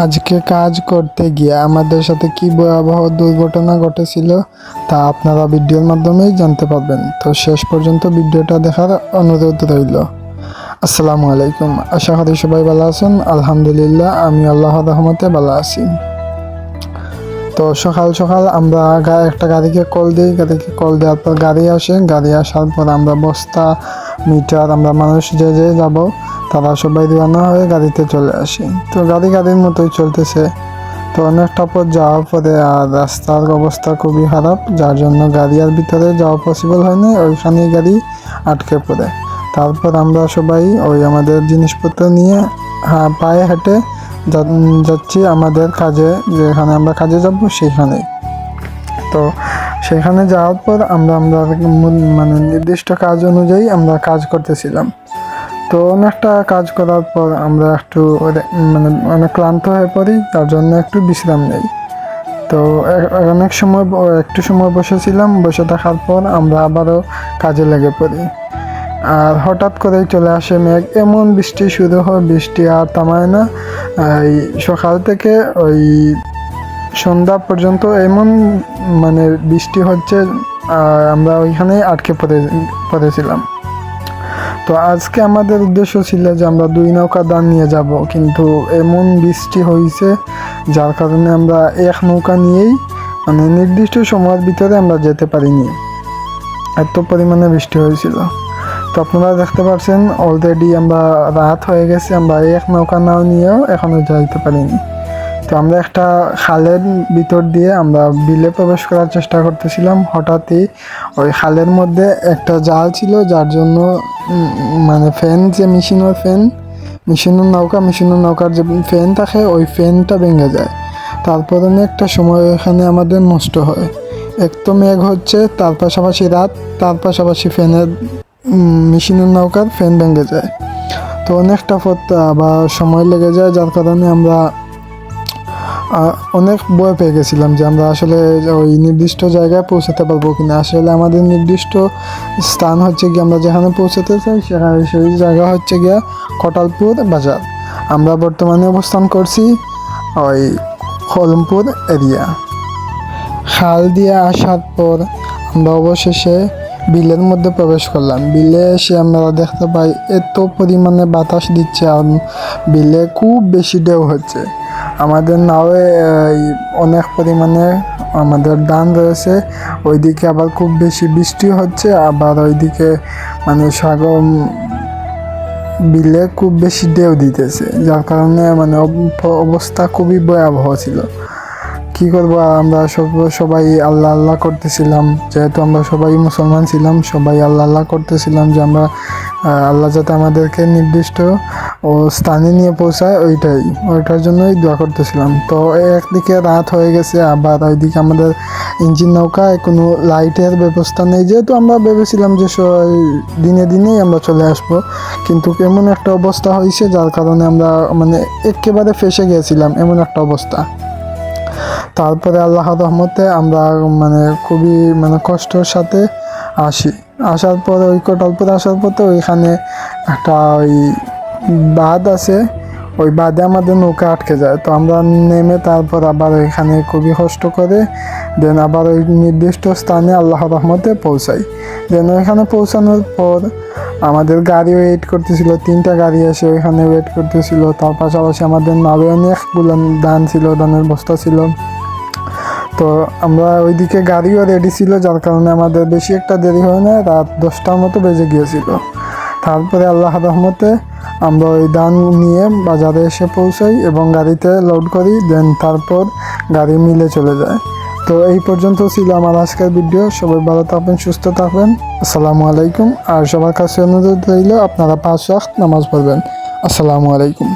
আজকে কাজ করতে গিয়ে আমাদের সাথে কি ভয়াবহ দুর্ঘটনা ঘটেছিল তা আপনারা ভিডিওর মাধ্যমেই জানতে পারবেন। তো শেষ পর্যন্ত ভিডিওটা দেখার অনুরোধ রইল। আসসালামু আলাইকুম, আশা করি সবাই ভালো আছেন। আলহামদুলিল্লাহ, আমি আল্লাহর রহমতে ভালো আছি। তো সকাল সকাল আমরা একটা গাড়িকে কল দিই, গাড়িকে কল দেওয়ার পর গাড়ি আসে, গাড়ি আসার পর আমরা বস্তা মিটার আমরা মানুষ যে যাব তারা সবাই রওনা হয়ে গাড়িতে চলে আসি। তো গাড়ির মতোই চলতেছে। তো অনেকটা পথ যাওয়ার পরে আর রাস্তার অবস্থা খুবই খারাপ, যার জন্য গাড়ি আর ভিতরে যাওয়া পসিবল হয়নি, ওইখানেই গাড়ি আটকে পড়ে। তারপর আমরা সবাই ওই আমাদের জিনিসপত্র নিয়ে পায়ে হেঁটে যাচ্ছি আমাদের কাজে, যেখানে আমরা কাজে যাব সেখানেই। তো সেখানে যাওয়ার পর আমরা মানে নির্দিষ্ট কাজ অনুযায়ী আমরা কাজ করতেছিলাম। তো অনেকটা কাজ করার পর আমরা একটু মানে অনেক ক্লান্ত হয়ে পড়ি, তার জন্য একটু বিশ্রাম নেই। তো একটু সময় বসেছিলাম, বসে থাকার পর আমরা আবারও কাজে লেগে পড়ি। আর হঠাৎ করেই চলে আসে মেঘ, এমন বৃষ্টি শুরু হয়, বৃষ্টি আর থামায় না। এই সকাল থেকে ওই সন্ধ্যা পর্যন্ত এমন মানে বৃষ্টি হচ্ছে, আমরা ওইখানেই আটকে পড়েছিলাম। তো আজকে আমাদের উদ্দেশ্য ছিল যে আমরা 2 নৌকা দান নিয়ে যাব, কিন্তু এমন বৃষ্টি হয়েছে যার কারণে আমরা 1 নৌকা নিয়েই মানে নির্দিষ্ট সময়ের ভিতরে আমরা যেতে পারিনি, এত পরিমাণে বৃষ্টি হয়েছিল। তো আপনারা দেখতে পাচ্ছেন অলরেডি আমরা রাত হয়ে গেছে, আমরা 1 নৌকা নাও নিয়েও এখনও যাইতে পারিনি। তো আমরা একটা খালের ভিতর দিয়ে আমরা বিলে প্রবেশ করার চেষ্টা করতেছিলাম। হঠাৎই ওই খালের মধ্যে একটা জাল ছিল, যার জন্য মানে ফ্যান, যে মেশিনের নৌকার যে ফ্যান থাকে ওই ফ্যানটা ভেঙে যায়। তারপর অনেকটা সময় এখানে আমাদের নষ্ট হয়। এক তো মেঘ হচ্ছে, তার পাশাপাশি রাত, তার পাশাপাশি মেশিনের নৌকার ফ্যান ভেঙে যায়। তো অনেকটা পথ আবার সময় লেগে যায়, যার কারণে আমরা অনেক ভয় পেয়ে গেছিলাম যে আমরা আসলে ওই নির্দিষ্ট জায়গায় পৌঁছাতে পারবো কিনা। আসলে আমাদের নির্দিষ্ট স্থান হচ্ছে গিয়ে আমরা যেখানে পৌঁছাতে চাই সেই জায়গা হচ্ছে গিয়া কটালপুর বাজার। আমরা বর্তমানে অবস্থান করছি ওই কলমপুর এরিয়া। খাল দিয়ে আসার পর আমরা অবশেষে বিলের মধ্যে প্রবেশ করলাম। বিলে এসে আমরা দেখতে পাই এত পরিমাণে বাতাস দিচ্ছে আর বিলে খুব বেশি ঢেউ হচ্ছে। আমাদের নাওয়ে অনেক পরিমাণে আমাদের দান রয়েছে, ওইদিকে আবার খুব বেশি বৃষ্টি হচ্ছে, আবার ওইদিকে মানে বিলে খুব বেশি ঢেউ দিতেছে, যার কারণে মানে অবস্থা খুবই ভয়াবহ ছিল। কী করবো, আমরা সবাই আল্লাহ আল্লাহ করতেছিলাম, যেহেতু আমরা সবাই মুসলমান ছিলাম, সবাই আল্লাহ আল্লাহ করতেছিলাম যে আমরা আল্লাহ যাতে আমাদেরকে নির্দিষ্ট ও স্থানে নিয়ে পৌঁছায়, ওইটার জন্যই দোয়া করতেছিলাম। তো একদিকে রাত হয়ে গেছে, আবার ওইদিকে আমাদের ইঞ্জিন নৌকায় কোনো লাইটের ব্যবস্থা নেই, যেহেতু আমরা ভেবেছিলাম যে দিনেই আমরা চলে আসবো, কিন্তু এমন একটা অবস্থা হয়েছে যার কারণে আমরা মানে একেবারে ফেসে গিয়েছিলাম, এমন একটা অবস্থা। তারপরে আল্লাহর রহমতে আমরা মানে খুবই মানে কষ্টের সাথে আসার পর ওই কটালপুর আসার পর তো ওইখানে একটা ওই বাঁধ আছে, ওই বাঁধে আমাদের নৌকা আটকে যায়। তো আমরা নেমে তারপর আবার ওইখানে খুবই কষ্ট করে দেন আবার ওই নির্দিষ্ট স্থানে আল্লাহর রহমতে পৌঁছাই। দেন ওইখানে পৌঁছানোর পর আমাদের গাড়ি ওয়েট করতেছিল, 3টা গাড়ি এসে ওইখানে ওয়েট করতেছিল। তার পাশাপাশি আমাদের নামে অনেকগুলো ধান ছিল, ধানের বস্তা ছিল। তো আমরা ওইদিকে গাড়িও রেডি ছিল, যার কারণে আমাদের বেশি একটা দেরি হয় না, রাত 10টার মতো বেজে গিয়েছিল। তারপরে আল্লাহর রহমতে আমরা ওই ধান নিয়ে বাজারে এসে পৌঁছাই এবং গাড়িতে লোড করি, দেন তারপর গাড়ি মিলে চলে যায়। তো এই পর্যন্ত ছিল আমার আজকের ভিডিও। সবাই ভালো থাকবেন, সুস্থ থাকবেন। আসসালামু আলাইকুম। আর সবার কাছে অনুরোধ রইল আপনারা 5 ওয়াক্ত নামাজ পড়বেন। আসসালামু আলাইকুম।